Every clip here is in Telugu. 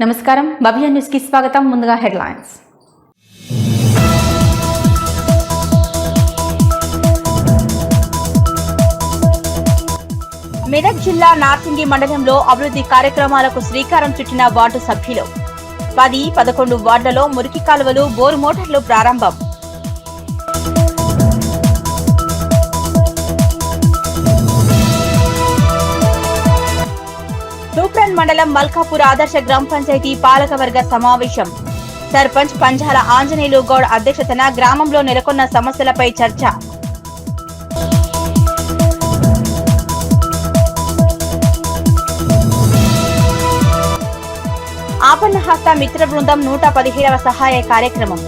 నమస్కారం భవ్య న్యూస్ కి స్వాగతం. ముందుగా హెడ్లైన్స్. మెదక్ జిల్లా నార్సింగి మండలంలో అభివృద్ధి కార్యక్రమాలకు శ్రీకారం చుట్టిన వార్డు సభ్యులు. 10-11 వార్డులలో మురికి కాలువలు, బోరు మోటార్లు ప్రారంభం. తూప్రాన్ మండలం మల్కాపూర్ ఆదర్శ గ్రామ పంచాయతీ పాలకవర్గ సమావేశం. సర్పంచ్ పంజాల ఆంజనేయులు గౌడ్ అధ్యక్షతన గ్రామంలో నెలకొన్న సమస్యలపై చర్చ. ఆపన్నహస్త మిత్ర బృందం 117వ సహాయ కార్యక్రమం.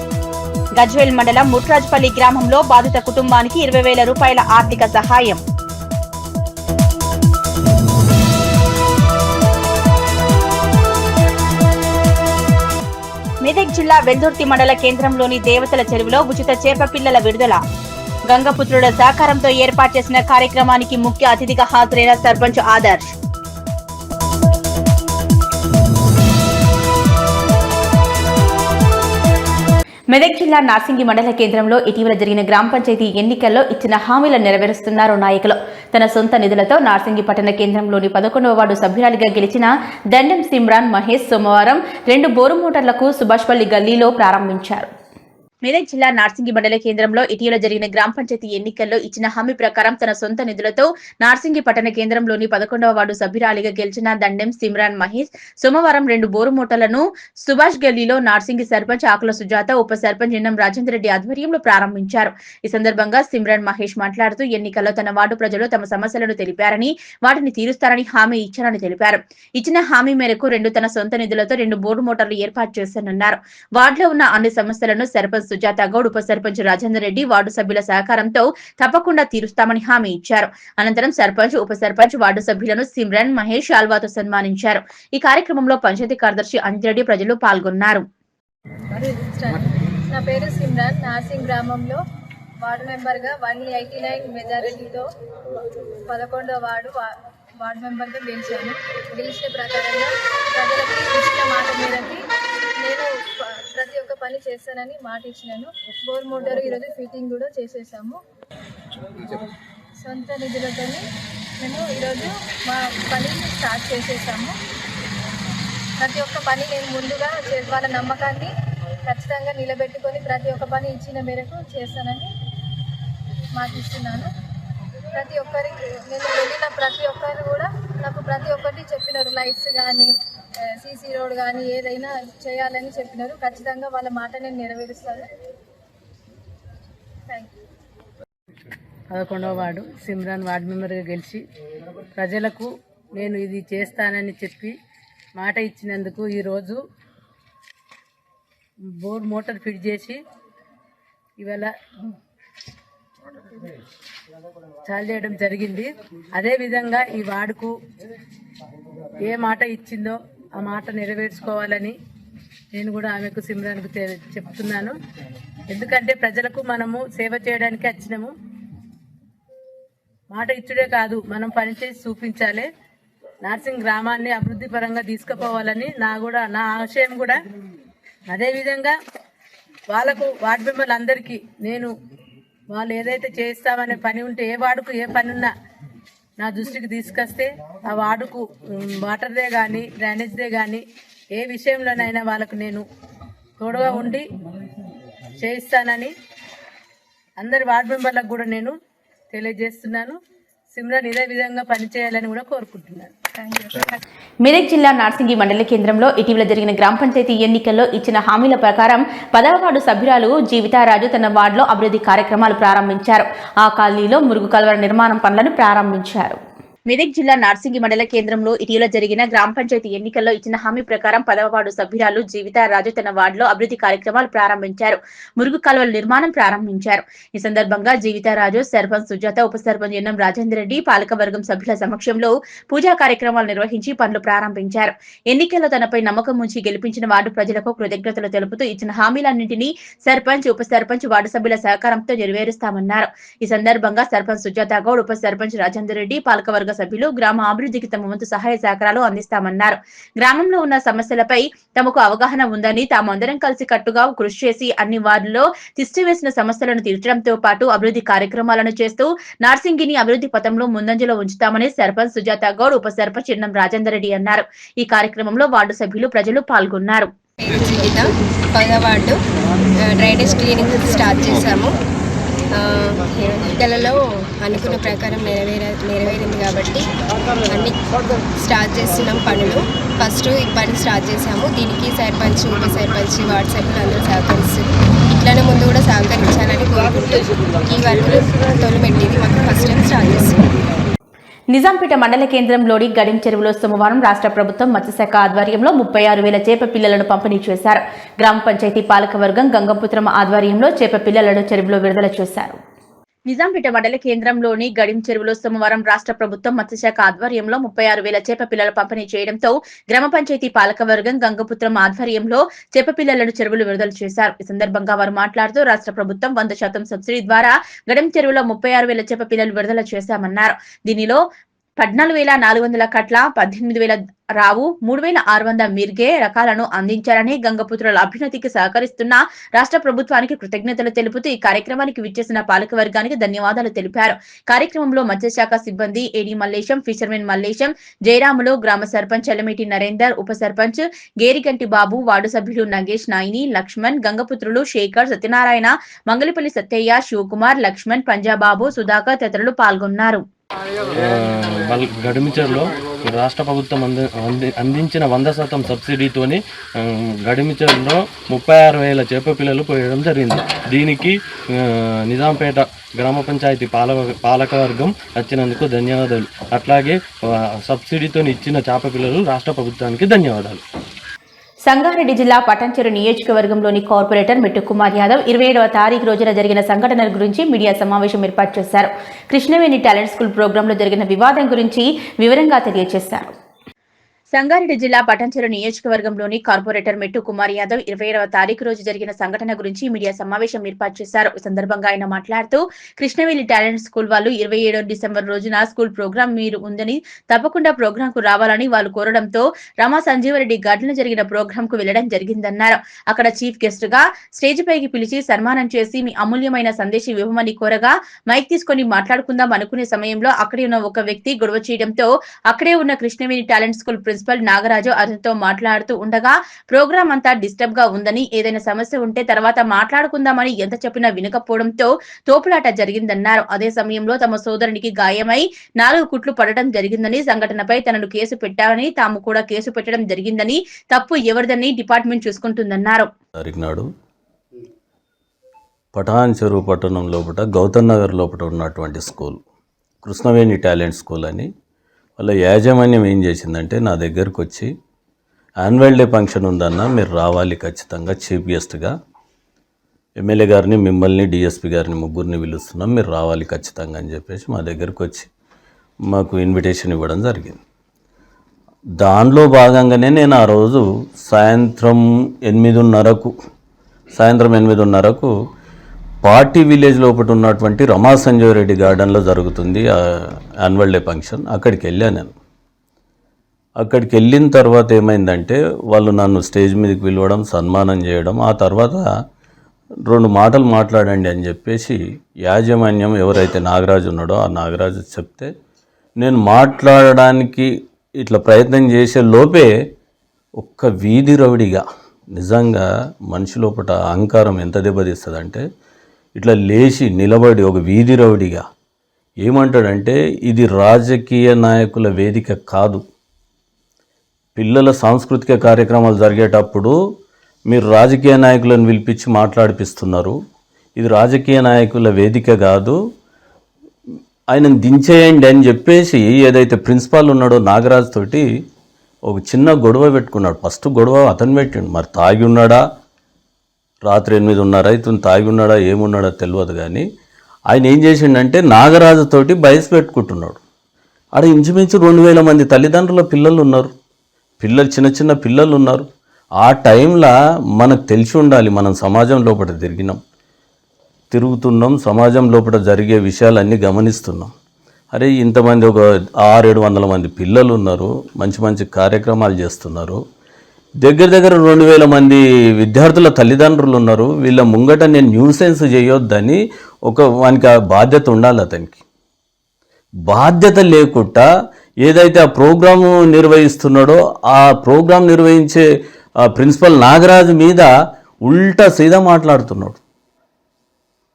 గజ్వేల్ మండలం ముట్రాజ్పల్లి గ్రామంలో బాధిత కుటుంబానికి 20,000 రూపాయల ఆర్థిక సహాయం. మెదక్ జిల్లా వెల్దుర్తి మండల కేంద్రంలోని దేవతల చెరువులో ఉచిత చేప పిల్లల విడుదల. గంగపుత్రుల సహకారంతో ఏర్పాటు చేసిన కార్యక్రమానికి ముఖ్య అతిథిగా హాజరైన సర్పంచ్ ఆదర్శ్. మెదక్ జిల్లా నార్సింగి మండల కేంద్రంలో ఇటీవల జరిగిన గ్రామ పంచాయతీ ఎన్నికల్లో ఇచ్చిన హామీలను నెరవేరుస్తున్నారు నాయకులు. తన సొంత నిధులతో నార్సింగి పట్టణ కేంద్రంలోని 11వ వార్డు సభ్యురాలిగా గెలిచిన దండెం సిమ్రాన్ మహేష్ సోమవారం 2 బోరు మోటార్లకు సుభాష్పల్లి గల్లీలో ప్రారంభించారు. మెదక్ జిల్లా నార్సింగి మండల కేంద్రంలో ఇటీవల జరిగిన గ్రామ పంచాయతీ ఎన్నికల్లో ఇచ్చిన హామీ ప్రకారం తన సొంత నిధులతో నార్సింగి పట్టణ కేంద్రంలోని 11వ వార్డు సభ్యురాలిగా గెలిచిన దండెం సిమ్రాన్ మహేష్ సోమవారం 2 బోరు మోటార్లను సుభాష్ గల్లీలో నార్సింగి సర్పంచ్ ఆకుల సుజాత, ఉప సర్పంచ్ ఎన్నం రాజేందర్ రెడ్డి ఆధ్వర్యంలో ప్రారంభించారు. ఈ సందర్భంగా సిమ్రాన్ మహేష్ మాట్లాడుతూ ఎన్నికల్లో తన వార్డు ప్రజలు తమ సమస్యలను తెలిపారని, వాటిని తీరుస్తారని హామీ ఇచ్చారని తెలిపారు. ఇచ్చిన హామీ మేరకు తన సొంత నిధులతో 2 బోరు మోటార్లు ఏర్పాటు చేశానన్నారు. వార్డులో ఉన్న అన్ని సమస్యలను సర్పంచ్ సుజాత గౌడ్, ఉప సర్పంచ్ రాజేందర్ రెడ్డి వార్డు సభ్యుల సహకారంతో తప్పకుండా తీరుస్తామని హామీ ఇచ్చారు. అనంతరం సర్పంచ్, ఉప సర్పంచ్, వార్డు సభ్యులను సిమ్రాన్ మహేష్ శాల్వాతో సన్మానించారు. ఈ కార్యక్రమంలో పంచాయతీ కార్యదర్శి అంజిరెడ్డి ప్రజలు పాల్గొన్నారు. నా పేరు సిమ్రాన్. నార్సింగ్ గ్రామంలో వార్డు మెంబర్గా 189 మెజారిటీతో 11వ వార్డు మెంబర్గా గెలిచాను. గెలిచిన ప్రకారంగా ప్రజలకు ఇచ్చిన మాట మేరకి నేను ప్రతి ఒక్క పని చేస్తానని మాట ఇచ్చినాను. బోర్ మోటార్ ఈరోజు ఫిట్టింగ్ కూడా చేసేసాము. సొంత నిధులతో మేము ఈరోజు మా పని స్టార్ట్ చేసేసాము. ప్రతి ఒక్క పని నేను ముందుగా వాళ్ళ నమ్మకాన్ని ఖచ్చితంగా నిలబెట్టుకొని ప్రతి ఒక్క పని ఇచ్చిన మేరకు చేస్తానని మాటిస్తున్నాను. ప్రతి ఒక్కరికి నేను వెళ్ళిన ప్రతి ఒక్కరు కూడా నాకు ప్రతి ఒక్కటి చెప్పినారు. లైట్స్ కానీ, సీసీ రోడ్ కానీ ఏదైనా చేయాలని చెప్పినారు. ఖచ్చితంగా వాళ్ళ మాట నేను నెరవేరుస్తాను. Thank you. 11వ వార్డు సిమ్రాన్ వార్డు మెంబర్గా గెలిచి ప్రజలకు నేను ఇది చేస్తానని చెప్పి మాట ఇచ్చినందుకు ఈరోజు బోర్ మోటార్ ఫిట్ చేసి ఇవాళ చాలు చేయడం జరిగింది. అదేవిధంగా ఈ వార్డుకు ఏ మాట ఇచ్చిందో ఆ మాట నెరవేర్చుకోవాలని నేను కూడా ఆమెకు సిమ్రాన్కు చెప్తున్నాను. ఎందుకంటే ప్రజలకు మనము సేవ చేయడానికి వచ్చినాము. మాట ఇచ్చుడే కాదు, మనం పనిచేసి చూపించాలి. నార్సింగ్ గ్రామాన్ని అభివృద్ధి పరంగా తీసుకుపోవాలని నా ఆశయం కూడా. అదేవిధంగా వాళ్ళకు వార్డు మెంబర్లందరికీ నేను వాళ్ళు ఏదైతే చేస్తామనే పని ఉంటే, ఏ వార్డుకు ఏ పని ఉన్నా నా దృష్టికి తీసుకొస్తే ఆ వార్డుకు వాటర్దే కానీ, డ్రైనేజ్దే కానీ ఏ విషయంలోనైనా వాళ్ళకు నేను తోడుగా ఉండి చేయిస్తానని అందరి వార్డు మెంబర్లకు కూడా నేను తెలియజేస్తున్నాను. సిమ్రాన్ ఇదే విధంగా పనిచేయాలని కూడా కోరుకుంటున్నాను. మెదక్ జిల్లా నార్సింగి మండల కేంద్రంలో ఇటీవల జరిగిన గ్రామ పంచాయతీ ఎన్నికల్లో ఇచ్చిన హామీల ప్రకారం 10వ వార్డు సభ్యురాలు జీవితారాజు తన వార్డులో అభివృద్ధి కార్యక్రమాలు ప్రారంభించారు. ఆ కాలనీలో మురుగు కాలువల నిర్మాణం పనులను ప్రారంభించారు. మెదక్ జిల్లా నార్సింగి మండల కేంద్రంలో ఇటీవల జరిగిన గ్రామ పంచాయతీ ఎన్నికల్లో ఇచ్చిన హామీ ప్రకారం 10వ వార్డు సభ్యురాలు జీవితారాజు తన వార్డులో అభివృద్ధి కార్యక్రమాలు ప్రారంభించారు. మురుగు కాలువల నిర్మాణం ప్రారంభించారు. ఈ సందర్భంగా జీవితారాజు, సర్పంచ్ సుజాత, ఉప సర్పంచ్ ఎన్నం రాజేందర్ రెడ్డి పాలకవర్గం సభ్యుల సమక్షంలో పూజా కార్యక్రమాలు నిర్వహించి పనులు ప్రారంభించారు. ఎన్నికల్లో తనపై నమ్మకం ఉంచి గెలిపించిన వార్డు ప్రజలకు కృతజ్ఞతలు తెలుపుతూ ఇచ్చిన హామీలన్నింటినీ సర్పంచ్, ఉప సర్పంచ్, వార్డు సభ్యుల సహకారంతో నెరవేరుస్తామన్నారు. ఈ సందర్భంగా సర్పంచ్ సుజాత గౌడ్, ఉప సర్పంచ్ రాజేందర్ రెడ్డి, పాలకవర్గం కార్యవర్గ సభ్యులు గ్రామ అభివృద్ధికి తమ వంతు సహాయ సహకారాలు అందిస్తామన్నారు. గ్రామంలో ఉన్న సమస్యలపై తమకు అవగాహన ఉందని తామందరం కలిసి కట్టుగా కృషి చేసి అన్ని వార్డుల్లో తిష్టివేసిన సమస్యలను తీర్చడంతో పాటు అభివృద్ధి కార్యక్రమాలను చేస్తూ నార్సింగిని అభివృద్ధి పథంలో ముందంజలో ఉంచుతామని సర్పంచ్ సుజాత గౌడ్, ఉప సర్పంచ్ చిన్నం రాజేందర్ రెడ్డి అన్నారు. ఈ కార్యక్రమంలో వార్డు సభ్యులు, ప్రజలు పాల్గొన్నారు. వార్డు డ్రైనేజ్ క్లీనింగ్ స్టార్ట్ చేశాము. ఎన్నికలలో అనుకున్న ప్రకారం నెరవేరింది కాబట్టి అన్ని స్టార్ట్ చేస్తున్నాం పనులు. ఫస్ట్ ఈ పని స్టార్ట్ చేశాము. దీనికి సర్పంచ్, ఉప సర్పంచ్, వార్డు సభ్యులు అందరూ సహకరిస్తారు. ఇట్లానే ముందు కూడా సహకరించాలని కోరుకుంటూ ఈ వర్కులు తొలిమెట్టింది మాకు ఫస్ట్ టైం స్టార్ట్ చేస్తున్నాం. నిజాంపేట మండల కేంద్రంలోని గడిం చెరువులో సోమవారం రాష్ట్ర ప్రభుత్వం మత్స్యశాఖ ఆధ్వర్యంలో 36,000 చేప పిల్లలను పంపిణీ చేశారు. గ్రామ పంచాయతీ పాలకవర్గం గంగపుత్రం ఆధ్వర్యంలో చేప పిల్లలను చెరువులో విడుదల చేశారు. నిజాంపేట మండల కేంద్రంలోని గడిం చెరువులో సోమవారం రాష్ట్ర ప్రభుత్వం మత్స్యశాఖ ఆధ్వర్యంలో 36,000 చేప పిల్లలు పంపిణీ చేయడంతో గ్రామ పంచాయతీ పాలకవర్గం గంగపుత్రం ఆధ్వర్యంలో చేప పిల్లలను చెరువులు విడుదల చేశారు. ఈ సందర్భంగా వారు మాట్లాడుతూ రాష్ట్ర ప్రభుత్వం 100% సబ్సిడీ ద్వారా గడిం చెరువులో 36,000 చేప పిల్లలు విడుదల చేశామన్నారు. దీనిలో 14,400 కట్ల, 18,000 రావు, 3,600 మిర్గే రకాలను అందించారని గంగపుత్రుల అభ్యున్నతికి సహకరిస్తున్న రాష్ట్ర ప్రభుత్వానికి కృతజ్ఞతలు తెలుపుతూ ఈ కార్యక్రమానికి విచ్చేసిన పాలకవర్గానికి ధన్యవాదాలు తెలిపారు. కార్యక్రమంలో మత్స్యశాఖ సిబ్బంది ఏడి మల్లేశం, ఫిషర్మెన్ మల్లేశం, జయరాములు, గ్రామ సర్పంచ్ ఎల్లమిటి నరేందర్, ఉప సర్పంచ్ గేరిగంటి బాబు, వార్డు సభ్యులు నగేష్, నాయిని, లక్ష్మణ్, గంగపుత్రులు శేఖర్, సత్యనారాయణ, మంగళపల్లి సత్తయ్య, శివకుమార్, లక్ష్మణ్, పంజాబాబు, సుధాకర్ తదితరులు పాల్గొన్నారు. గడిమిచర్లో రాష్ట్ర ప్రభుత్వం అందించిన 100% సబ్సిడీతోని గడిమిచర్లో 36,000 చేప పిల్లలు పోయడం జరిగింది. దీనికి నిజాంపేట గ్రామ పంచాయతీ పాలకవర్గం వచ్చినందుకు ధన్యవాదాలు. అట్లాగే సబ్సిడీతో ఇచ్చిన చేప పిల్లలు రాష్ట్ర ప్రభుత్వానికి ధన్యవాదాలు. సంగారెడ్డి జిల్లా పటాన్చెరు నియోజకవర్గంలోని కార్పొరేటర్ మెట్టు కుమార్ యాదవ్ 27వ తారీఖు రోజున జరిగిన సంఘటనల గురించి మీడియా సమావేశం ఏర్పాటు చేశారు. కృష్ణవేణి టాలెంట్ స్కూల్ ప్రోగ్రాంలో జరిగిన వివాదం గురించి వివరంగా తెలియజేశారు. సంగారెడ్డి జిల్లా పటాన్చెరు నియోజకవర్గంలోని కార్పొరేటర్ మెట్టు కుమార్ యాదవ్ 27వ తారీఖు రోజు జరిగిన సంఘటన గురించి మీడియా సమావేశం ఏర్పాటు చేశారు. ఈ సందర్భంగా ఆయన మాట్లాడుతూ కృష్ణవేణి టాలెంట్ స్కూల్ వాళ్ళు 27 డిసెంబర్ రోజున స్కూల్ ప్రోగ్రాం మీరు ఉందని తప్పకుండా ప్రోగ్రాం కు రావాలని వాళ్ళు కోరడంతో రమా సంజీవరెడ్డి గార్డెన్ జరిగిన ప్రోగ్రాం కు వెళ్లడం జరిగిందన్నారు. అక్కడ చీఫ్ గెస్ట్ గా స్టేజ్ పైకి పిలిచి సన్మానం చేసి మీ అమూల్యమైన సందేశం ఇవ్వమని కోరగా మైక్ తీసుకొని మాట్లాడుకుందాం అనుకునే సమయంలో అక్కడే ఉన్న ఒక వ్యక్తి గొడవ చేయడంతో అక్కడే ఉన్న Krishnaveni talent school principal Nagaraju అతనితో మాట్లాడుతూ ఉండగా ప్రోగ్రాం అంతా డిస్టర్బ్ గా ఉందని, ఏదైనా సమస్య ఉంటే తర్వాత మాట్లాడుకుందామని ఎంత చెప్పినా వినకపోవడంతో తోపులాట జరిగిందన్నారు. అదే సమయంలో తమ సోదరునికి గాయమై 4 కుట్లు పడటం జరిగిందని, సంఘటనపై తనను కేసు పెట్టారని, తాము కూడా కేసు పెట్టడం జరిగిందని, తప్పు ఎవరిదని డిపార్ట్మెంట్ చూసుకుంటుందన్నారు. పటాన్చెరు పట్టణం లోపల గౌతమ్ నగర్ లోపల ఉన్నటువంటి స్కూల్ కృష్ణవేణి టాలెంట్ స్కూల్ అని వాళ్ళ యాజమాన్యం ఏం చేసిందంటే నా దగ్గరకు వచ్చి యాన్యువల్ డే ఫంక్షన్ ఉందన్న, మీరు రావాలి ఖచ్చితంగా చీఫ్ గెస్ట్గా, ఎమ్మెల్యే గారిని, మిమ్మల్ని, డిఎస్పీ గారిని ముగ్గురిని పిలుస్తున్నాం, మీరు రావాలి ఖచ్చితంగా అని చెప్పేసి మా దగ్గరకు వచ్చి మాకు ఇన్విటేషన్ ఇవ్వడం జరిగింది. దానిలో భాగంగానే నేను ఆ రోజు సాయంత్రం 8:30కు పార్టీ విలేజ్ లోపల ఉన్నటువంటి రమా సంజీవ్ రెడ్డి గార్డెన్లో జరుగుతుంది యాన్యువల్ డే ఫంక్షన్. అక్కడికి వెళ్ళాను నేను. అక్కడికి వెళ్ళిన తర్వాత ఏమైందంటే వాళ్ళు నన్ను స్టేజ్ మీదకి పిలవడం, సన్మానం చేయడం, ఆ తర్వాత 2 మాటలు మాట్లాడండి అని చెప్పేసి యాజమాన్యం ఎవరైతే నాగరాజు ఉన్నాడో ఆ నాగరాజు చెప్తే నేను మాట్లాడడానికి ఇట్లా ప్రయత్నం చేసే లోపే ఒక్క వీధి రౌడిగా, నిజంగా మనిషి లోపల అహంకారం ఎంత దెబ్బతీస్తుందంటే ఇట్లా లేచి నిలబడి ఒక వీధి రౌడిగా ఏమంటాడంటే ఇది రాజకీయ నాయకుల వేదిక కాదు, పిల్లల సాంస్కృతిక కార్యక్రమాలు జరిగేటప్పుడు మీరు రాజకీయ నాయకులను పిలిపించి మాట్లాడిపిస్తున్నారు, ఇది రాజకీయ నాయకుల వేదిక కాదు, ఆయనను దించేయండి అని చెప్పేసి ఏదైతే ప్రిన్సిపాల్ ఉన్నాడో నాగరాజు తోటి ఒక చిన్న గొడవ పెట్టుకున్నాడు. ఫస్ట్ గొడవ అతను పెట్టిండు. మరి తాగి ఉన్నాడా, రాత్రి 8:30 అవుతుంది, తాగి ఉన్నాడా ఏమున్నాడో తెలియదు. కానీ ఆయన ఏం చేసిండంటే నాగరాజుతోటి బయస్ పెట్టుకుంటున్నాడు. ఆడ ఇంచుమించు 2,000 మంది తల్లిదండ్రుల పిల్లలు ఉన్నారు, చిన్న చిన్న పిల్లలు ఉన్నారు. ఆ టైంలో మనకు తెలిసి ఉండాలి, మనం సమాజం లోపల తిరుగుతున్నాం, సమాజం లోపల జరిగే విషయాలన్నీ గమనిస్తున్నాం. అరే ఇంతమంది ఒక 600-700 మంది పిల్లలు ఉన్నారు, మంచి మంచి కార్యక్రమాలు చేస్తున్నారు, దగ్గర 2000 మంది విద్యార్థుల తల్లిదండ్రులు ఉన్నారు, వీళ్ళ ముంగట నేను న్యూసెన్స్ చేయొద్దని వానికి ఆ బాధ్యత ఉండాలి. అతనికి బాధ్యత లేకుండా ఏదైతే ఆ ప్రోగ్రాము నిర్వహిస్తున్నాడో ఆ ప్రోగ్రాం నిర్వహించే ప్రిన్సిపల్ నాగరాజు మీద ఉల్టా సీదా మాట్లాడుతున్నాడు.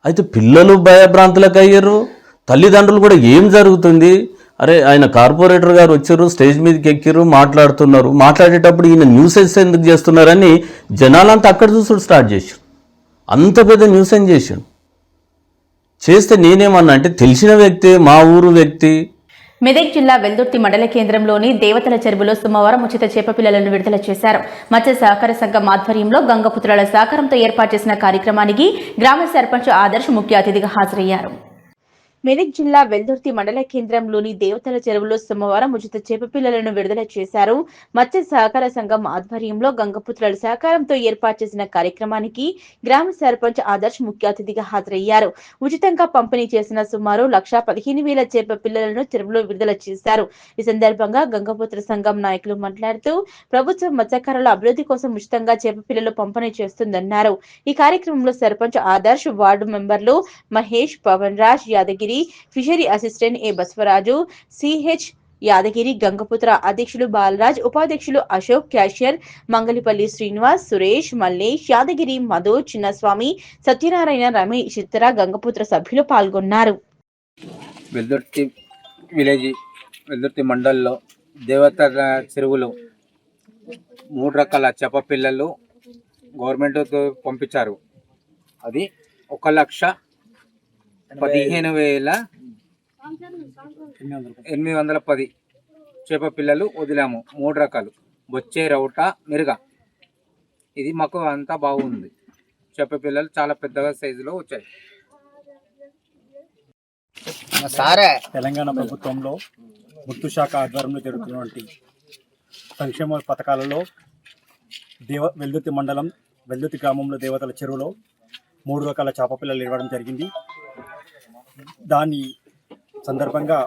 అయితే పిల్లలు భయభ్రాంతులకు అయ్యారు, తల్లిదండ్రులు కూడా ఏం జరుగుతుంది, అరే ఆయన కార్పొరేటర్ గారు వచ్చారు, స్టేజ్ మీదకి ఎక్కిరు, మాట్లాడుతున్నారు, మాట్లాడేటప్పుడు ఈయన న్యూసెన్స్ ఎందుకు చేస్తున్నారని జనాలంతా అక్కడ చూసుడు స్టార్ట్ చేశారు. అంత పెద్ద న్యూసెన్స్ చేస్తే నేనేమన్నా అంటే తెలిసిన వ్యక్తి, మా ఊరు వ్యక్తి. మెదక్ జిల్లా వెల్దుర్తి మండల కేంద్రంలోని దేవతల చెరువులో సోమవారం ఉచిత చేపపిల్లలను విడుదల చేశారు. మత్స్య సహకార సంఘం ఆధ్వర్యంలో గంగపుత్రుల సహకారంతో ఏర్పాటు చేసిన కార్యక్రమానికి గ్రామ సర్పంచ్ ఆదర్శ్ ముఖ్య అతిథిగా హాజరయ్యారు. మెదక్ జిల్లా వెల్దుర్తి మండల కేంద్రంలోని దేవతల చెరువులో సోమవారం ఉచిత చేపపిల్లలను విడుదల చేశారు. మత్స్య సహకార సంఘం ఆధ్వర్యంలో గంగపుత్రుల సహకారంతో ఏర్పాటు చేసిన కార్యక్రమానికి గ్రామ సర్పంచ్ ఆదర్శ్ ముఖ్య అతిథిగా హాజరయ్యారు. ఉచితంగా పంపిణీ చేసిన సుమారు 1,15,000 చేపపిల్లలను చెరువులో విడుదల చేశారు. ఈ సందర్భంగా గంగపుత్ర సంఘం నాయకులు మాట్లాడుతూ ప్రభుత్వం మత్స్యకారుల అభివృద్ధి కోసం ఉచితంగా చేపపిల్లలు పంపిణీ చేస్తుందన్నారు. ఈ కార్యక్రమంలో సర్పంచ్ ఆదర్శ్, వార్డు మెంబర్లు మహేష్, పవన్ రాజ్, యాదగిరి, ఫిషరీ అసిస్టెంట్ ఏ బస్వరాజు, సిహెచ్ యాదగిరి, గంగపుత్ర అధ్యక్షులు బాలరాజ్, ఉపాధ్యక్షులు అశోక్, క్యాషియర్ మంగళిపల్లి శ్రీనివాస్, సురేష్, మల్లేష్, యాదగిరి, మధు, చిన్నస్వామి, సత్యనారాయణ, రమేష్ ఇతర గంగపుత్ర సభ్యులు పాల్గొన్నారు. వెల్దుర్తి విలేజ్, వెల్దుర్తి మండల్లో దేవతల చెరువులో 3 రకాల చేప పిల్లలు గవర్నమెంట్ పంపించారు. అది 1,15,810 చేప పిల్లలు వదిలాము. 3 రకాలు బొచ్చే, రౌట, మిరుగ. ఇది మాకు అంతా బాగుంది. చేప పిల్లలు చాలా పెద్దగా సైజులో వచ్చాయి. తెలంగాణ ప్రభుత్వంలో ముత్తు శాఖ ఆధ్వర్యంలో జరుగుతున్నటువంటి సంక్షేమ పథకాలలో వెల్దుర్తి మండలం వెల్దుర్తి గ్రామంలో దేవతల చెరువులో 3 రకాల చేప పిల్లలు ఇవ్వడం జరిగింది. దాని సందర్భంగా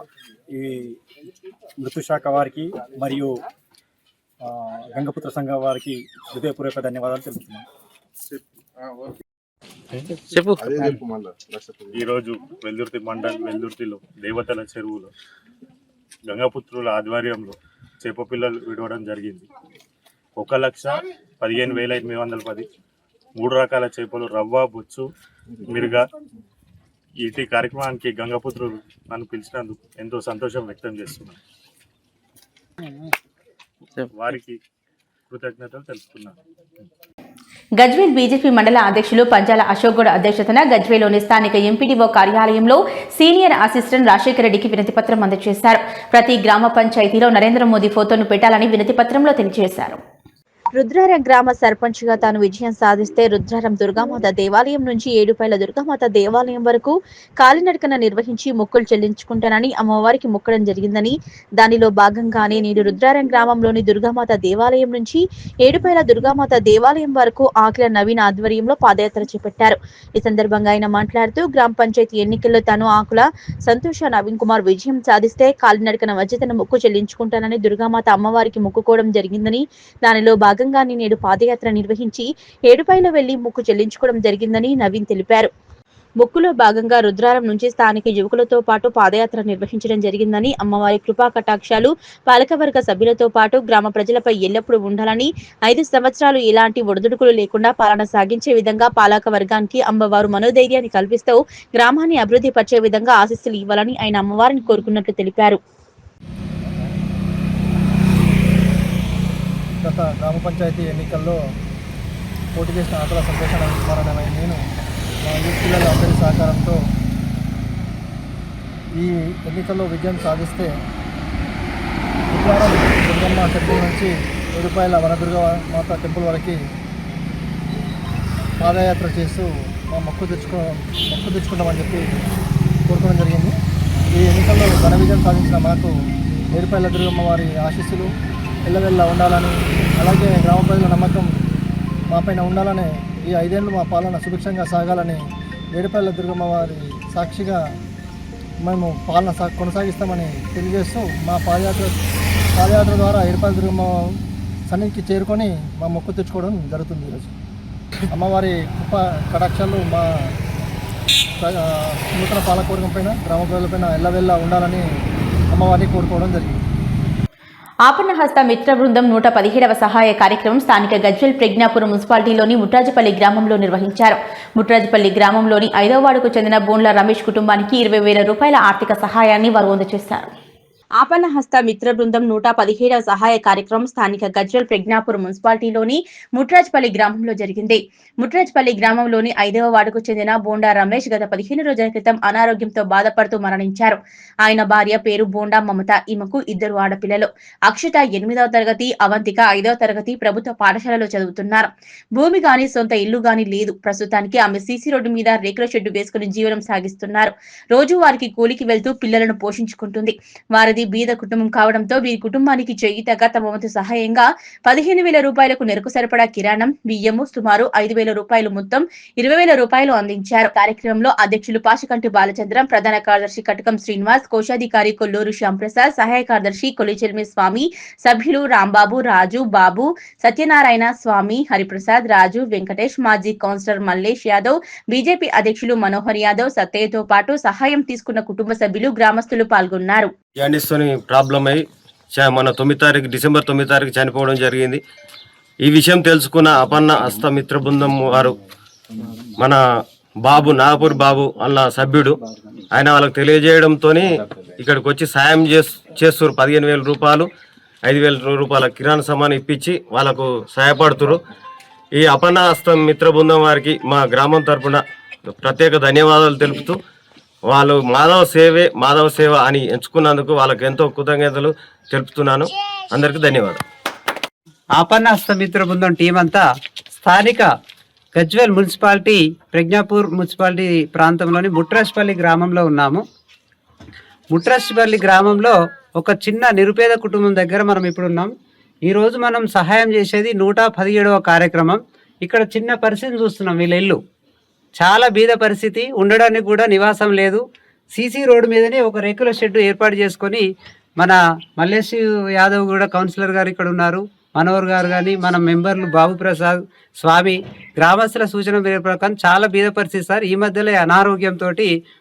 ఈ మృతు శాఖ వారికి మరియు గంగపుత్ర సంఘం వారికి హృదయపూర్వక ధన్యవాదాలు తెలుపుతున్నాను. ఈరోజు వెల్దుర్తిలో దేవతల చెరువులో గంగపుత్రుల ఆధ్వర్యంలో చేప పిల్లలు విడవడం జరిగింది. 1,15,810 3 రకాల చేపలు, రవ్వ, బొచ్చు, మిరుగ. ఇటు కార్యక్రమానికి గంగపుత్రులు నన్ను పిలిచినందుకు ఎంతో సంతోషం వ్యక్తం చేస్తున్నాను. వారికి కృతజ్ఞతలు తెలుపుతున్నాను. గజ్వేల్ బీజేపీ మండల అధ్యక్షులు పంజాల అశోక్ గౌడ్ అధ్యక్షతన గజ్వేల్లోని స్థానిక ఎంపీడీఓ కార్యాలయంలో సీనియర్ అసిస్టెంట్ రాజశేఖర రెడ్డికి వినతిపత్రం అందజేశారు. ప్రతి గ్రామ పంచాయతీలో నరేంద్ర మోదీ ఫోటోను పెట్టాలని వినతిపత్రంలో తెలియజేశారు. రుద్రారం గ్రామ సర్పంచ్ గా తాను విజయం సాధిస్తే రుద్రారం దుర్గామాత దేవాలయం నుంచి ఏడుపైల దుర్గామాత దేవాలయం వరకు కాలినడకన నిర్వహించి మొక్కులు చెల్లించుకుంటానని అమ్మవారికి మొక్కడం జరిగిందని, దానిలో భాగంగానే నేడు రుద్రారం గ్రామంలోని దుర్గామాత దేవాలయం నుంచి ఏడుపైల దుర్గామాత దేవాలయం వరకు ఆకిల నవీన్ ఆధ్వర్యంలో పాదయాత్ర చేపట్టారు. ఈ సందర్భంగా ఆయన మాట్లాడుతూ గ్రామ పంచాయతీ ఎన్నికల్లో తాను ఆకుల సంతోష నవీన్ కుమార్ విజయం సాధిస్తే కాలినడకన వచ్చి తన మొక్కు చెల్లించుకుంటానని దుర్గామాత అమ్మవారికి మొక్కుకోవడం జరిగిందని, దానిలో భాగంగానే నేడు పాదయాత్ర నిర్వహించి ఏడుపైలో వెళ్లి మొక్కు చెల్లించుకోవడం జరిగిందని నవీన్ తెలిపారు. మొక్కులో భాగంగా రుద్రారం నుంచి స్థానిక యువకులతో పాటు పాదయాత్ర నిర్వహించడం జరిగిందని, అమ్మవారి కృపా కటాక్షాలు పాలకవర్గ సభ్యులతో పాటు గ్రామ ప్రజలపై ఎల్లప్పుడూ ఉండాలని, 5 సంవత్సరాలు ఎలాంటి ఒడిదుడుకులు లేకుండా పాలన సాగించే విధంగా పాలక వర్గానికి అమ్మవారు మనోధైర్యాన్ని కల్పిస్తూ గ్రామాన్ని అభివృద్ధి పరిచే విధంగా ఆశీస్సులు ఇవ్వాలని ఆయన అమ్మవారిని కోరుకున్నట్లు తెలిపారు. గత గ్రామ పంచాయతీ ఎన్నికల్లో పోటీ చేసిన ఆకుల సంతోష నవీన్ కుమార్ అనే నేను మా యూత్ పిల్లల అందరి సహకారంతో ఈ ఎన్నికల్లో విజయం సాధిస్తే రుద్రారం దుర్గమ్మ టెంపుల్ నుంచి ఏడుపాయల వనదుర్గ మాత టెంపుల్ వరకు పాదయాత్ర చేస్తూ మా మొక్కు తెచ్చుకుంటామని చెప్పి కోరుకోవడం జరిగింది. ఈ ఎన్నికల్లో ఘన విజయం సాధించిన మాకు ఏడుపాయల దుర్గమ్మ వారి ఆశీస్సులు ఎల్లవెల్లా ఉండాలని, అలాగే గ్రామ ప్రజల నమ్మకం మాపైన ఉండాలని, ఈ 5 ఏళ్ళు మా పాలన సుభిక్షంగా సాగాలని ఏడుపల్లి దుర్గమ్మ వారి సాక్షిగా మేము పాలన కొనసాగిస్తామని తెలియజేస్తూ మా పాదయాత్ర ద్వారా ఏడుపాయల దుర్గమ్మ సన్నిధికి చేరుకొని మా మొక్కు తెచ్చుకోవడం జరుగుతుంది. ఈరోజు అమ్మవారి కృప కటాక్షాలు మా నూతన పాలకవర్గం పైన గ్రామ ప్రజలపైన ఎల్లవెల్లా ఉండాలని అమ్మవారిని కోరుకోవడం జరిగింది. ఆపన్నహస్త మిత్ర బృందం 117వ సహాయ కార్యక్రమం స్థానిక గజ్వెల్ ప్రజ్ఞాపురం మున్సిపాలిటీలోని ముట్రాజపల్లి గ్రామంలో నిర్వహించారు. ముట్రాజపల్లి గ్రామంలోని 5వ వార్డుకు చెందిన బోండ్ల రమేష్ కుటుంబానికి 20,000 రూపాయల ఆర్థిక సహాయాన్ని వారు అందజేశారు. ఆపన్నహస్త మిత్ర బృందం 117వ సహాయ కార్యక్రమం స్థానిక గజ్వెల్ ప్రజ్ఞాపురం మున్సిపాలిటీలోని ముట్రాజ్పల్లి గ్రామంలో జరిగింది. ముట్రాజ్పల్లి గ్రామంలోని 5వ వార్డుకు చెందిన బోండా రమేష్ గత 15 రోజుల క్రితం అనారోగ్యంతో బాధపడుతూ మరణించారు. ఆయన భార్య పేరు బోండా మమత. ఈమెకు 2 ఆడపిల్లలు. అక్షిత 8వ తరగతి, అవంతిక 5వ తరగతి ప్రభుత్వ పాఠశాలలో చదువుతున్నారు. భూమి గాని సొంత ఇల్లు గాని లేదు. ప్రస్తుతానికి ఆమె సీసీ రోడ్డు మీద రేకుల షెడ్డు వేసుకుని జీవనం సాగిస్తున్నారు. రోజు వారికి కూలికి వెళ్తూ పిల్లలను పోషించుకుంటుంది. వారిది బీద కుటుంబం కావడంతో వీరి కుటుంబానికి చేయుతగా తమ వంతు సహాయంగా 15,000 రూపాయలకు నెరకు సరిపడా కిరాణం, బియ్యము, సుమారు 5,000 రూపాయలు మొత్తం 20,000 రూపాయలు అందించారు. కార్యక్రమంలో అధ్యక్షులు పాషికంటి బాలచంద్రం, ప్రధాన కార్యదర్శి కటకం శ్రీనివాస్, కోశాధికారి కొల్లూరు శ్యాంప్రసాద్, సహాయ కార్యదర్శి కొలిచెల్మి స్వామి, సభ్యులు రాంబాబు, రాజు, బాబు, సత్యనారాయణ స్వామి, హరిప్రసాద్, రాజు, వెంకటేష్, మాజీ కౌన్సిలర్ మల్లేష్ యాదవ్, బీజేపీ అధ్యక్షులు మనోహర్ యాదవ్, సత్తయ్యతో పాటు సహాయం తీసుకున్న కుటుంబ సభ్యులు, గ్రామస్తులు పాల్గొన్నారు. జాండీస్తోని ప్రాబ్లం అయి మన డిసెంబర్ 9 తారీఖు చనిపోవడం జరిగింది. ఈ విషయం తెలుసుకున్న అపన్న హస్త మిత్ర బృందం వారు మన బాబు నాగపూర్ బాబు అన్న సభ్యుడు ఆయన వాళ్ళకి తెలియజేయడంతో ఇక్కడికి వచ్చి సాయం చేస్తారు. 15,000 రూపాయలు 5,000 రూపాయల కిరాణా సామాన్ ఇప్పించి వాళ్ళకు సహాయపడుతున్నారు. ఈ అపన్న హస్త మిత్ర బృందం వారికి మా గ్రామం తరఫున ప్రత్యేక ధన్యవాదాలు తెలుపుతూ వాళ్ళు మాధవ సేవ అని ఎంచుకున్నందుకు వాళ్ళకి ఎంతో కృతజ్ఞతలు తెలుపుతున్నాను. అందరికీ ధన్యవాదాలు. ఆపన్న హస్తమిత్ర బృందం టీం అంతా స్థానిక గజ్వెల్ మున్సిపాలిటీ ప్రజ్ఞాపూర్ మున్సిపాలిటీ ప్రాంతంలోని ముట్రాజ్పల్లి గ్రామంలో ఉన్నాము. ముట్రాజ్పల్లి గ్రామంలో ఒక చిన్న నిరుపేద కుటుంబం దగ్గర మనం ఇప్పుడు ఉన్నాం. ఈరోజు మనం సహాయం చేసేది 117వ కార్యక్రమం. ఇక్కడ చిన్న పరిస్థితిని చూస్తున్నాం. వీళ్ళ ఇల్లు చాలా బీద పరిస్థితి, ఉండడానికి కూడా నివాసం లేదు. సీసీ రోడ్డు మీదనే ఒక రేకుల షెడ్డు ఏర్పాటు చేసుకొని మన మల్లేష్ యాదవ్ కూడా కౌన్సిలర్ గారు ఇక్కడ ఉన్నారు, మనోహర్ గారు కానీ మన మెంబర్లు బాబు ప్రసాద్, స్వామి, గ్రామస్తుల సూచన ప్రకారం చాలా బీద పరిస్థితి సార్. ఈ మధ్యలో అనారోగ్యంతో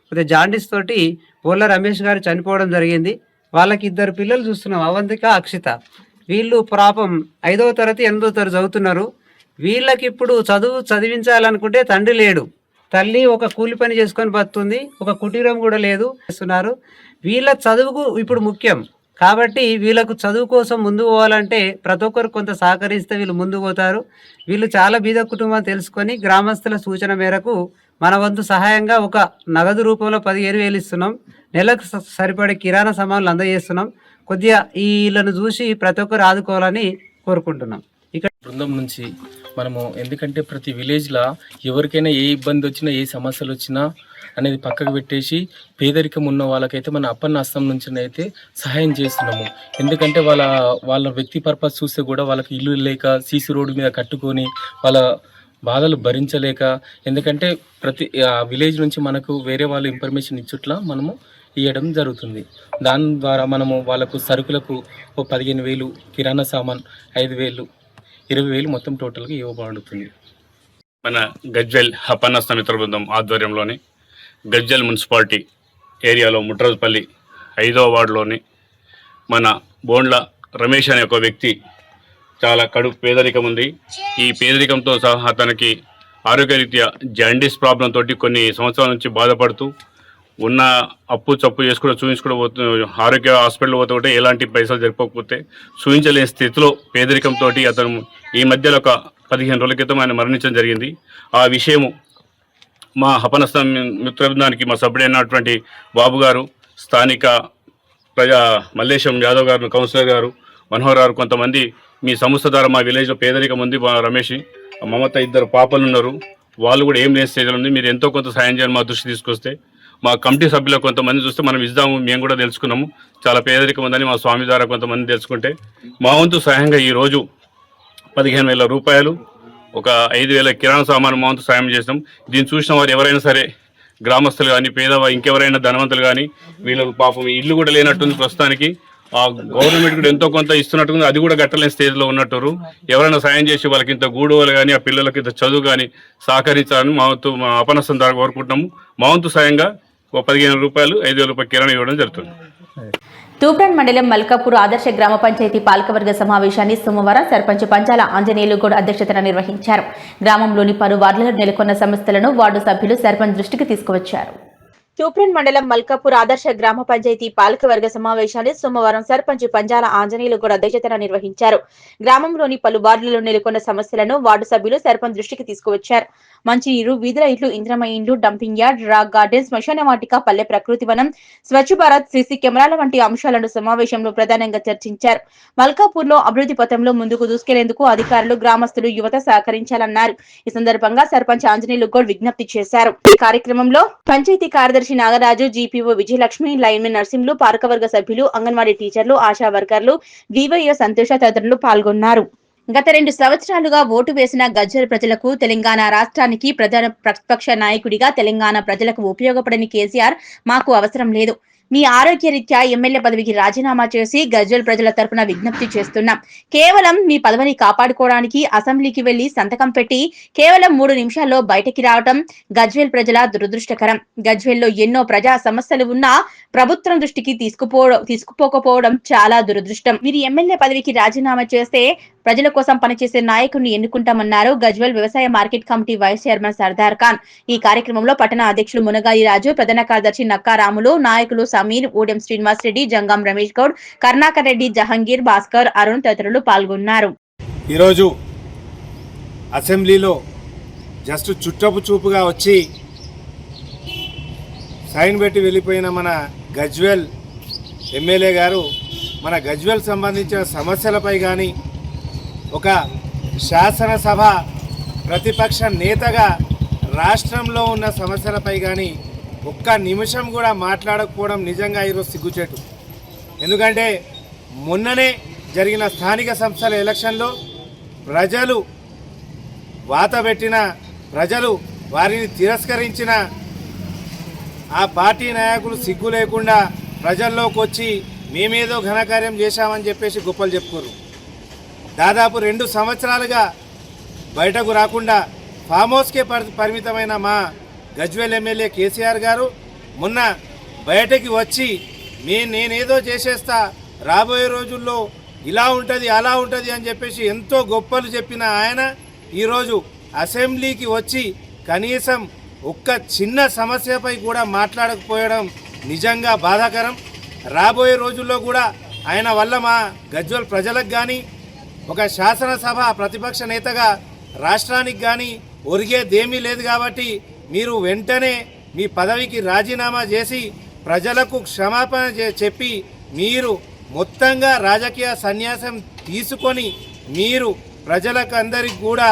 కొద్దిగా జాండీస్ తోటి బోళ్ళ రమేష్ గారు చనిపోవడం జరిగింది. వాళ్ళకి 2 పిల్లలు చూస్తున్నాం, అవంతిక, అక్షిత. వీళ్ళు పాపం 5వ తరగతి 8వ తరగతి చదువుతున్నారు. వీళ్ళకి ఇప్పుడు చదివించాలనుకుంటే తండ్రి లేడు, తల్లి ఒక కూలి పని చేసుకొని బతుకుతుంది, ఒక కుటీరం కూడా లేదు చేస్తున్నారు. వీళ్ళ చదువుకు ఇప్పుడు ముఖ్యం కాబట్టి వీళ్ళకు చదువు కోసం ముందుకు పోవాలంటే ప్రతి ఒక్కరు కొంత సహకరిస్తే వీళ్ళు ముందుకు పోతారు. వీళ్ళు చాలా బీద కుటుంబం తెలుసుకొని గ్రామస్తుల సూచన మేరకు మన వంతు సహాయంగా ఒక నగదు రూపంలో 15,000 ఇస్తున్నాం. నెలకు సరిపడే కిరాణా సామాన్లు అందజేస్తున్నాం. కొద్దిగా వీళ్ళను చూసి ప్రతి ఒక్కరు ఆదుకోవాలని కోరుకుంటున్నాం. ఇక్కడ బృందం నుంచి మనము ఎందుకంటే ప్రతి విలేజ్లో ఎవరికైనా ఏ ఇబ్బంది వచ్చినా ఏ సమస్యలు వచ్చినా అనేది పక్కకు పెట్టేసి పేదరికం ఉన్న వాళ్ళకైతే మన అప్పన్న హస్తం నుంచి అయితే సహాయం చేస్తున్నాము. ఎందుకంటే వాళ్ళ వ్యక్తి పర్పస్ చూస్తే కూడా వాళ్ళకి ఇల్లు లేక సీసీ రోడ్డు మీద కట్టుకొని వాళ్ళ బాధలు భరించలేక, ఎందుకంటే ప్రతి విలేజ్ నుంచి మనకు వేరే వాళ్ళు ఇన్ఫర్మేషన్ ఇచ్చుట్లా మనము ఇవ్వడం జరుగుతుంది. దాని ద్వారా మనము వాళ్ళకు సరుకులకు 15,000, కిరాణా సామాన్ 5,000, 20,000 మొత్తం టోటల్గా ఇవ్వబడుతుంది. మన గజ్వెల్ అపన్న హస్త మిత్ర బృందం ఆధ్వర్యంలోని గజ్వెల్ మున్సిపాలిటీ ఏరియాలో ముట్రాజ్పల్లి 5వ వార్డులోని మన బోండ్ల రమేష్ అనే ఒక వ్యక్తి చాలా కడుపు పేదరికం ఉంది. ఈ పేదరికంతో సహా తనకి ఆరోగ్యరీత్యా జాండీస్ ప్రాబ్లం తోటి కొన్ని సంవత్సరాల నుంచి బాధపడుతూ ఉన్న అప్పు చప్పు చేసుకుంటూ చూపించుకుంటూ ఆరోగ్య హాస్పిటల్ పోతుంటే ఎలాంటి పైసలు జరిపోకపోతే చూపించలేని స్థితిలో పేదరికంతో అతను ఈ మధ్యలో ఒక 15 రోజుల క్రితం ఆయన మరణించడం జరిగింది. ఆ విషయము మా అపన్న మిత్ర బృందానికి మా సభ్యుడైనటువంటి బాబు గారు, స్థానిక మల్లేశం యాదవ్ గారు, కౌన్సిలర్ గారు, మనోహర్ గారు, కొంతమంది మీ సంస్థ ద్వారా మా విలేజ్లో పేదరికం ఉంది, రమేష్, మమత 2 పాపలు ఉన్నారు, వాళ్ళు కూడా ఏం లేని స్టేజ్లో ఉంది, మీరు ఎంతో కొంత సాయం చేయాలి మా దృష్టి తీసుకొస్తే మా కమిటీ సభ్యులు కొంతమంది చూస్తే మనం ఇద్దాము, మేము కూడా తెలుసుకున్నాము చాలా పేదరికం ఉందని మా స్వామి ద్వారా కొంతమంది తెలుసుకుంటే మా వంతు సహాయంగా ఈరోజు 15,000 రూపాయలు, ఒక 5,000 కిరాణా సామాను మా వంతు సాయం చేసినాం. దీన్ని చూసిన వారు ఎవరైనా సరే గ్రామస్తులు కానీ ఇంకెవరైనా ధనవంతులు కానీ వీళ్ళకు పాపం ఇల్లు కూడా లేనట్టుంది ప్రస్తుతానికి. ఆ గవర్నమెంట్ కూడా ఎంతో కొంత ఇస్తున్నట్టుంది, అది కూడా గట్టలేని స్టేజ్లో ఉన్నట్టు. ఎవరైనా సాయం చేసి వాళ్ళకి ఇంత గూడువలు కానీ ఆ పిల్లలకి ఇంత చదువు కానీ సహకరించాలని మా అపనస్తం ద్వారా కోరుకుంటున్నాము. మా వంతు సాయంగా 15,000 రూపాయలు 5,000 రూపాయలు కిరాణా ఇవ్వడం జరుగుతుంది. తూప్రాన్ మండలం మల్కాపూర్ ఆదర్శ గ్రామ పంచాయతీ పాలకవర్గ సమావేశాన్ని సోమవారం సర్పంచ్ పంచాల ఆంజనేయులు గౌడ్ అధ్యక్షతన నిర్వహించారు. గ్రామంలోని పలు వార్డులలో నెలకొన్న సమస్యలను వార్డు సభ్యులు సర్పంచ్ దృష్టికి తీసుకువచ్చారు. తూప్రాన్ మండలం మల్కాపూర్ ఆదర్శ గ్రామ పంచాయతీ పాలకవర్గ సమావేశాన్ని సోమవారం సర్పంచ్ పంచాల ఆంజనేయులు గౌడ్ అధ్యక్షతన నిర్వహించారు. గ్రామంలోని పలు వార్డులలో నెలకొన్న సమస్యలను వార్డు సభ్యులు సర్పంచ్ దృష్టికి తీసుకువచ్చారు. మంచినీరు, వీధుల ఇళ్లు, ఇంద్రమ ఇండ్లు, డంపింగ్ యార్డ్, రాక్ గార్డెన్, శ్మశాన వాటిక, పల్లె ప్రకృతి వనం, స్వచ్ఛ భారత్, సీసీ కెమెరాల వంటి అంశాలను సమావేశంలో ప్రధానంగా చర్చించారు. మల్కాపూర్ లో అభివృద్ధి పథంలో ముందుకు దూసుకెళ్లేందుకు అధికారులు, గ్రామస్తులు, యువత సహకరించాలన్నారు. ఈ సందర్భంగా సర్పంచ్ ఆంజనేయులు గౌడ్ విజ్ఞప్తి చేశారు. ఈ కార్యక్రమంలో పంచాయతీ కార్యదర్శి నాగరాజు, జీపీఓ విజయలక్ష్మి, లైన్మెన్ నర్సింహులు, పాలకవర్గ సభ్యులు, అంగన్వాడీ టీచర్లు, ఆశా వర్కర్లు, వివైఓ సంతోష తదితరులు పాల్గొన్నారు. గత 2 సంవత్సరాలుగా ఓటు వేసిన గజ్వేల్ ప్రజలకు, తెలంగాణ రాష్ట్రానికి ప్రధాన ప్రతిపక్ష నాయకుడిగా తెలంగాణ ప్రజలకు ఉపయోగపడని కేసీఆర్ మాకు అవసరం లేదు. మీ ఆరోగ్యరీత్యా ఎమ్మెల్యే పదవికి రాజీనామా చేసి గజ్వేల్ ప్రజల తరపున విజ్ఞప్తి చేస్తున్నాం. కేవలం మీ పదవిని కాపాడుకోవడానికి అసెంబ్లీకి వెళ్లి సంతకం పెట్టి కేవలం 3 నిమిషాల్లో బయటకి రావడం గజ్వేల్ ప్రజల దురదృష్టకరం. గజ్వేల్లో ఎన్నో ప్రజా సమస్యలు ఉన్నా ప్రభుత్వం దృష్టికి తీసుకుపోకపోవడం చాలా దురదృష్టం. మీరు ఎమ్మెల్యే పదవికి రాజీనామా చేస్తే ప్రజల కోసం పనిచేసే నాయకుడిని ఎన్నుకుంటామన్నారు. గజ్వేల్ వ్యవసాయ market committee vice chairman Sardar Khan. ఈ కార్యక్రమంలో పట్టణ అధ్యక్షులు మునగారి రాజు, ప్రధాన కార్యదర్శి నక్కా రాములు, నాయకులు సమీర్, ఊడెం శ్రీనివాస్ రెడ్డి, జంగం రమేష్ గౌడ్, కర్ణాకర్ రెడ్డి, జహంగీర్, భాస్కర్, అరుణ్ తదితరులు పాల్గొన్నారు. ఈరోజు అసెంబ్లీలో జస్ట్ చుట్టపు చూపుగా వచ్చి సైన్ పెట్టి వెళ్ళిపోయిన మన గజ్వేల్ ఎమ్మెల్యే గారు మన గజ్వేల్ సంబంధించిన సమస్యలపై కానీ ఒక శాసనసభ ప్రతిపక్ష నేతగా రాష్ట్రంలో ఉన్న సమస్యలపై కానీ ఒక్క నిమిషం కూడా మాట్లాడకపోవడం నిజంగా ఈరోజు సిగ్గుచేటు. ఎందుకంటే మొన్ననే జరిగిన స్థానిక సంస్థల ఎలక్షన్లో ప్రజలు వాతబెట్టిన, ప్రజలు వారిని తిరస్కరించిన ఆ పార్టీ నాయకులు సిగ్గు లేకుండా ప్రజల్లోకి వచ్చి మేమేదో ఘనకార్యం చేశామని చెప్పేసి గొప్పలు చెప్పుకోరు. దాదాపు 2 సంవత్సరాలుగా బయటకు రాకుండా ఫామ్ హౌస్కే పరిమితమైన మా గజ్వేల్ ఎమ్మెల్యే కేసీఆర్ గారు మొన్న బయటకి వచ్చి నేనేదో చేసేస్తా, రాబోయే రోజుల్లో ఇలా ఉంటుంది అలా ఉంటుంది అని చెప్పేసి ఎంతో గొప్పలు చెప్పిన ఆయన ఈరోజు అసెంబ్లీకి వచ్చి కనీసం ఒక్క చిన్న సమస్యపై కూడా మాట్లాడకపోవడం నిజంగా బాధాకరం. రాబోయే రోజుల్లో కూడా ఆయన వల్ల మా గజ్వేల్ ప్రజలకు కానీ ఒక శాసనసభ ప్రతిపక్ష నేతగా రాష్ట్రానికి కానీ ఒరిగేదేమీ లేదు. కాబట్టి మీరు వెంటనే మీ పదవికి రాజీనామా చేసి ప్రజలకు క్షమాపణ చెప్పి మీరు మొత్తంగా రాజకీయ సన్యాసం తీసుకొని మీరు ప్రజలకు అందరికి కూడా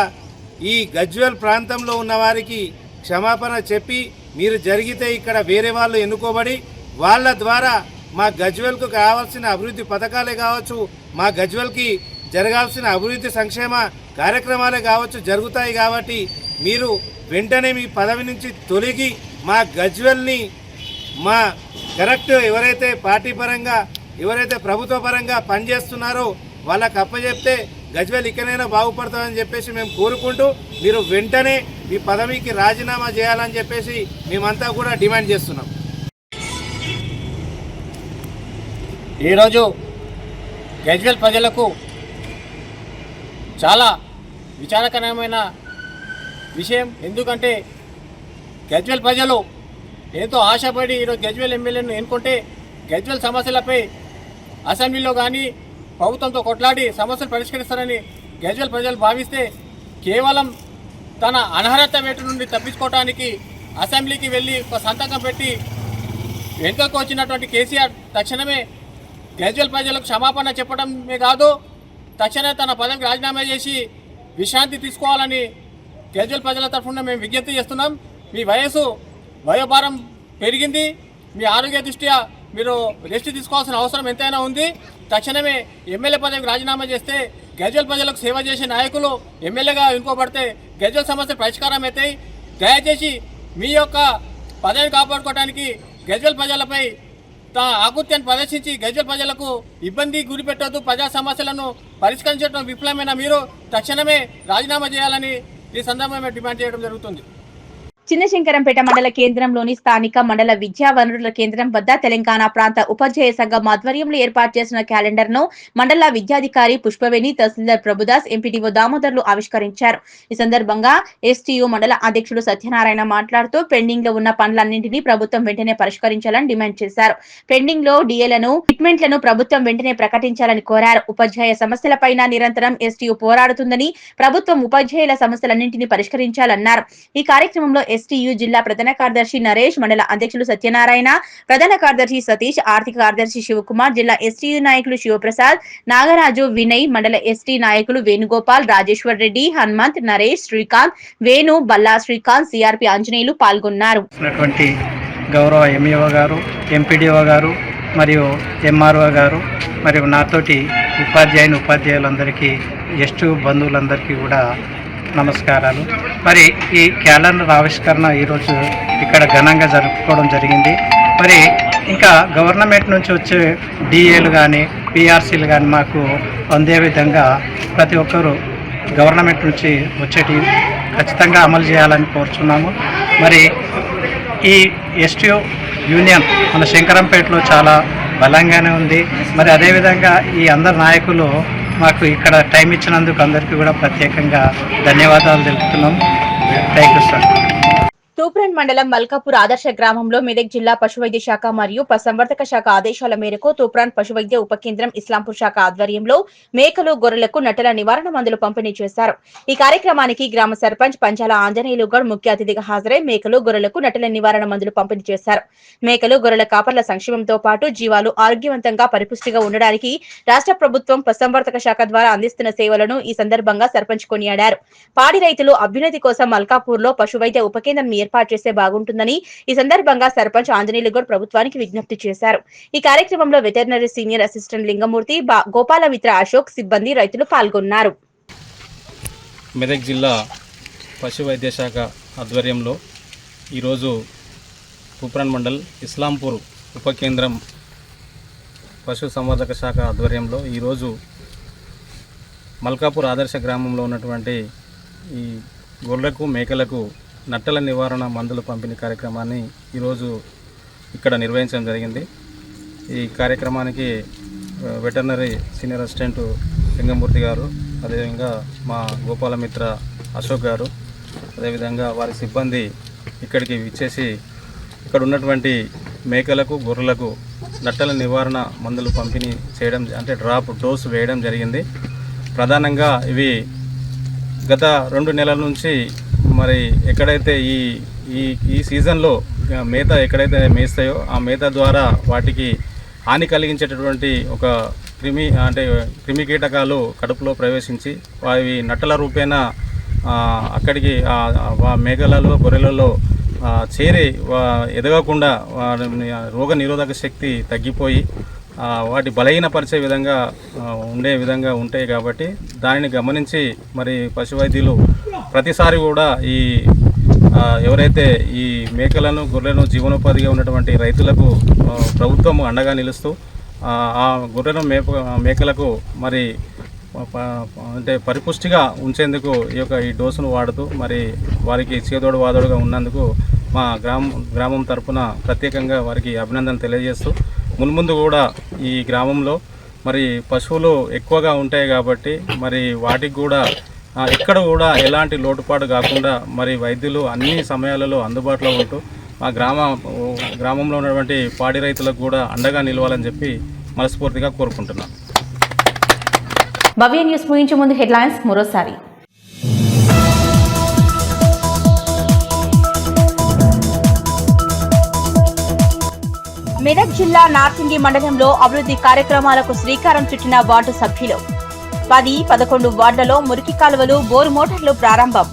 ఈ గజ్వేల్ ప్రాంతంలో ఉన్న వారికి క్షమాపణ చెప్పి మీరు జరిగితే ఇక్కడ వేరే వాళ్ళు ఎన్నుకోబడి వాళ్ళ ద్వారా మా గజ్వేల్కు కావాల్సిన అభివృద్ధి పథకాలే కావచ్చు, మా గజ్వేల్కి జరగాల్సిన అభివృద్ధి సంక్షేమ కార్యక్రమాలే కావచ్చు జరుగుతాయి. కాబట్టి మీరు వెంటనే మీ పదవి నుంచి తొలగి మా గజ్వేల్ని మా కరెక్ట్ ఎవరైతే పార్టీ పరంగా ఎవరైతే ప్రభుత్వ పరంగా పనిచేస్తున్నారో వాళ్ళకి అప్పచెప్తే గజ్వేల్ ఇకనైనా బాగుపడతామని చెప్పేసి మేము కోరుకుంటూ మీరు వెంటనే మీ పదవికి రాజీనామా చేయాలని చెప్పేసి మేమంతా కూడా డిమాండ్ చేస్తున్నాం. ఈరోజు గజ్వేల్ ప్రజలకు చాలా విచారకరమైన విషయం. ఎందుకంటే గజ్వేల్ ప్రజలు ఎంతో ఆశపడి ఈరోజు గజ్వేల్ ఎమ్మెల్యేను ఎన్నుకుంటే గజ్వేల్ సమస్యలపై అసెంబ్లీలో కానీ ప్రభుత్వంతో కొట్లాడి సమస్యలు పరిష్కరిస్తారని గజ్వేల్ ప్రజలు భావిస్తే కేవలం తన అనర్హత వేటు నుండి తప్పించుకోవడానికి అసెంబ్లీకి వెళ్ళి ఒక సంతకం పెట్టి వెనుకకు వచ్చినటువంటి కేసీఆర్ తక్షణమే గజ్వేల్ ప్రజలకు క్షమాపణ చెప్పడమే కాదు, తక్షణమే తన పదవికి రాజీనామా చేసి విశ్రాంతి తీసుకోవాలని గజ్వేల్ ప్రజల తరఫున మేము విజ్ఞప్తి చేస్తున్నాం. మీ వయోభారం పెరిగింది, మీ ఆరోగ్య దృష్ట్యా మీరు రెస్ట్ తీసుకోవాల్సిన అవసరం ఎంతైనా ఉంది. తక్షణమే ఎమ్మెల్యే పదవికి రాజీనామా చేస్తే గజ్వేల్ ప్రజలకు సేవ చేసే నాయకులు ఎమ్మెల్యేగా ఎన్నుకోబడితే గజ్వేల్ సమస్య పరిష్కారం అవుతాయి. దయచేసి మీ యొక్క పదవిని కాపాడుకోవడానికి గజ్వేల్ ప్రజలపై ఆకృత్యాన్ని ప్రదర్శించి గజ్వేల్ ప్రజలకు ఇబ్బంది గురిపెట్టొద్దు, ప్రజా సమస్యలను పరిష్కరించడం విఫలమైన మీరు తక్షణమే రాజీనామా చేయాలని ఈ సందర్భంగా డిమాండ్ చేయడం జరుగుతుంది. చిన్నశంకరంపేట మండల కేంద్రంలోని స్థానిక మండల విద్యా వనరుల కేంద్రం వద్ద తెలంగాణ ప్రాంత ఉపాధ్యాయ సంఘం ఆధ్వర్యంలో ఏర్పాటు చేసిన క్యాలెండర్ ను మండల విద్యాధికారి పుష్పవేణి, తహసీల్దార్ ప్రభుదాస్, ఎంపీడీఓ దామోదర్లు ఆవిష్కరించారు. ఈ సందర్భంగా ఎస్టీయూ మండల అధ్యక్షుడు సత్యనారాయణ మాట్లాడుతూ పెండింగ్ లో ఉన్న పనులన్నింటినీ ప్రభుత్వం వెంటనే పరిష్కరించాలని డిమాండ్ చేశారు. పెండింగ్ లో డిఏలను, ఫిట్మెంట్లను ప్రభుత్వం వెంటనే ప్రకటించాలని కోరారు. ఉపాధ్యాయ సమస్యలపైన నిరంతరం ఎస్టీయూ పోరాడుతుందని, ప్రభుత్వం ఉపాధ్యాయుల సమస్యలన్నింటినీ పరిష్కరించాలన్నారు. ఈ కార్యక్రమంలో ఎస్టీయూ జిల్లా ప్రధాన కార్యదర్శి నరేష్, మండల అధ్యక్షులు సత్యనారాయణ, ప్రధాన కార్యదర్శి సతీష్, ఆర్థిక కార్యదర్శి శివకుమార్, జిల్లా ఎస్టీయూ నాయకులు శివప్రసాద్, నాగరాజు, వినయ్, మండల ఎస్టీ నాయకులు వేణుగోపాల్, రాజేశ్వర్ రెడ్డి, హనుమంత్, నరేష్, శ్రీకాంత్, వేణు, బల్లా శ్రీకాంత్, సిఆర్పి ఆంజనేయులు పాల్గొన్నారు. గౌరవ ఎంఈఓ గారు, ఎంపీడీఓ గారు మరియు ఎంఆర్ఓ గారు మరియు నాతోటి ఉపాధ్యాయులందరికీ, ఎస్టీ బంధువులందరికీ కూడా నమస్కారాలు. మరి ఈ క్యాలెండర్ ఆవిష్కరణ ఈరోజు ఇక్కడ ఘనంగా జరుపుకోవడం జరిగింది. మరి ఇంకా గవర్నమెంట్ నుంచి వచ్చే డిఏలు కానీ పిఆర్సీలు కానీ మాకు అందే విధంగా ప్రతి ఒక్కరూ గవర్నమెంట్ నుంచి వచ్చేటి ఖచ్చితంగా అమలు చేయాలని కోరుచున్నాము. మరి ఈ ఎస్టీయూ యూనియన్ మన శంకరంపేటలో చాలా బలంగానే ఉంది. మరి అదేవిధంగా ఈ అందరు నాయకులు మాకు ఇక్కడ టైం ఇచ్చినందుకు అందరికీ కూడా ప్రత్యేకంగా ధన్యవాదాలు తెలుపుతున్నాం. Thank you sir. తూప్రాన్ మండలం మల్కాపూర్ ఆదర్శ గ్రామంలో మెదక్ జిల్లా పశువైద్య శాఖ మరియు పశుసంవర్ధక శాఖ ఆదేశాల మేరకు తూప్రాన్ పశువైద్య ఉప కేంద్రం ఇస్లాంపూర్ శాఖ ఆధ్వర్యంలో మేకలు, గొర్రెలకు నట్టల నివారణ మందులు పంపిణీ చేశారు. ఈ కార్యక్రమానికి గ్రామ సర్పంచ్ పంచాల ఆంజనేయులు గౌడ్ ముఖ్య అతిథిగా హాజరై మేకలు, గొర్రెలకు నట్టల నివారణ మందులు పంపిణీ చేశారు. మేకలు, గొర్రెల కాపర్ల సంక్షేమంతో పాటు జీవాలు ఆరోగ్యవంతంగా పరిపుష్టిగా ఉండడానికి రాష్ట్ర ప్రభుత్వం పశుసంవర్ధక శాఖ ద్వారా అందిస్తున్న సేవలను ఈ సందర్భంగా సర్పంచ్ కొనియాడారు. పాడి రైతులు అభ్యున్నతి కోసం మల్కాపూర్ లో పశువైద్య ఉప కేంద్రం ఏర్పాటు చేస్తే బాగుంటుందని ఈ సందర్భంగా సర్పంచ్ ఆంజనేయులు గౌడ్ ప్రభుత్వానికి విజ్ఞప్తి చేశారు. ఈ కార్యక్రమంలో veterinary senior assistant Lingamurthy, Gopalamitra Ashok, సిబ్బంది, రైతులు పాల్గొన్నారు. మెదక్ జిల్లా పశు వైద్య శాఖ ఆధ్వర్యంలో ఈరోజు తూప్రాన్ మండల్ ఇస్లాంపూర్ ఉప కేంద్రం పశు సంవర్ధక శాఖ ఆధ్వర్యంలో ఈరోజు మల్కాపూర్ ఆదర్శ గ్రామంలో ఉన్నటువంటి ఈ గొర్రెలకు, మేకలకు నట్టల నివారణ మందుల పంపిణీ కార్యక్రమాన్ని ఈరోజు ఇక్కడ నిర్వహించడం జరిగింది. ఈ కార్యక్రమానికి వెటర్నరీ సీనియర్ అసిస్టెంట్ లింగమూర్తి గారు, అదేవిధంగా మా గోపాలమిత్ర అశోక్ గారు, అదేవిధంగా వారి సిబ్బంది ఇక్కడికి విచ్చేసి ఇక్కడ ఉన్నటువంటి మేకలకు, గొర్రెలకు నట్టల నివారణ మందులు పంపిణీ చేయడం, అంటే డ్రాప్ డోసు వేయడం జరిగింది. ప్రధానంగా ఇవి గత 2 నెలల నుంచి మరి ఎక్కడైతే ఈ సీజన్లో మేత ఎక్కడైతే మేస్తాయో ఆ మేత ద్వారా వాటికి హాని కలిగించేటటువంటి ఒక క్రిమి కీటకాలు కడుపులో ప్రవేశించి అవి నట్టల రూపేణ అక్కడికి మేకలలో, గొర్రెలలో చేరి ఎదగకుండా రోగ నిరోధక శక్తి తగ్గిపోయి వాటి బలహీనపరిచే విధంగా ఉంటాయి. కాబట్టి దానిని గమనించి మరి పశు వైద్యులు ప్రతిసారి కూడా ఎవరైతే ఈ మేకలను, గొర్రెలను జీవనోపాధిగా ఉన్నటువంటి రైతులకు ప్రభుత్వం అండగా నిలుస్తూ ఆ గొర్రెలను మేకలకు మరి అంటే పరిపుష్టిగా ఉంచేందుకు ఈ డోసును వాడుతూ మరి వారికి చేదోడు వాదోడుగా ఉన్నందుకు మా గ్రామం తరపున ప్రత్యేకంగా వారికి అభినందన తెలియజేస్తూ మున్ముందు కూడా ఈ గ్రామంలో మరి పశువులు ఎక్కువగా ఉంటాయి కాబట్టి మరి వాటికి కూడా ఎక్కడ కూడా ఎలాంటి లోటుపాటు కాకుండా మరి వైద్యులు అన్ని సమయాలలో అందుబాటులో ఉంటూ మా గ్రామంలో ఉన్నటువంటి పాడి రైతులకు కూడా అండగా నిలవాలని చెప్పి మనస్ఫూర్తిగా కోరుకుంటున్నాను. భవ్య న్యూస్ ముగించే ముందు హెడ్లైన్స్ మరోసారి. మెదక్ జిల్లా నార్సింగి మండలంలో అభివృద్ధి కార్యక్రమాలకు శ్రీకారం చుట్టిన వార్డు సభ్యులు. 10-11 వార్డులలో మురికి కాలువలు, బోరు మోటార్లు ప్రారంభం.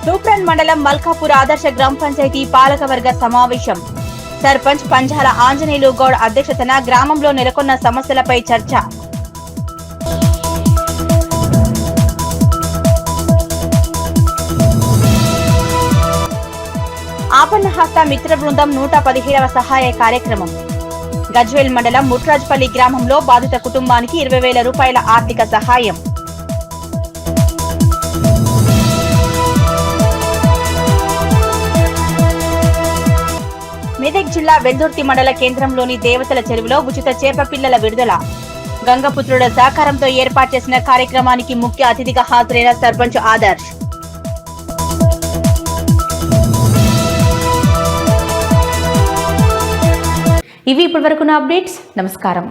తూప్రాన్ మండలం మల్కాపూర్ ఆదర్శ గ్రామ పంచాయతీ పాలకవర్గ సమావేశం. సర్పంచ్ పంచాల ఆంజనేయులు గౌడ్ అధ్యక్షతన గ్రామంలో నెలకొన్న సమస్యలపై చర్చ. ఆపన్న హస్త మిత్ర బృందం 117వ సహాయ కార్యక్రమం. గజ్వేల్ మండలం ముట్రాజ్పల్లి గ్రామంలో బాధిత కుటుంబానికి 20,000 రూపాయల ఆర్థిక సహాయం. మెదక్ జిల్లా వెల్దుర్తి మండల కేంద్రంలోని దేవతల చెరువులో ఉచిత చేప పిల్లల విడుదల. గంగపుత్రుల సహకారంతో ఏర్పాటు చేసిన కార్యక్రమానికి ముఖ్య అతిథిగా హాజరైన సర్పంచ్ ఆదర్శ్. ఇవి ఇప్పటివరకున్న అప్డేట్స్. నమస్కారం.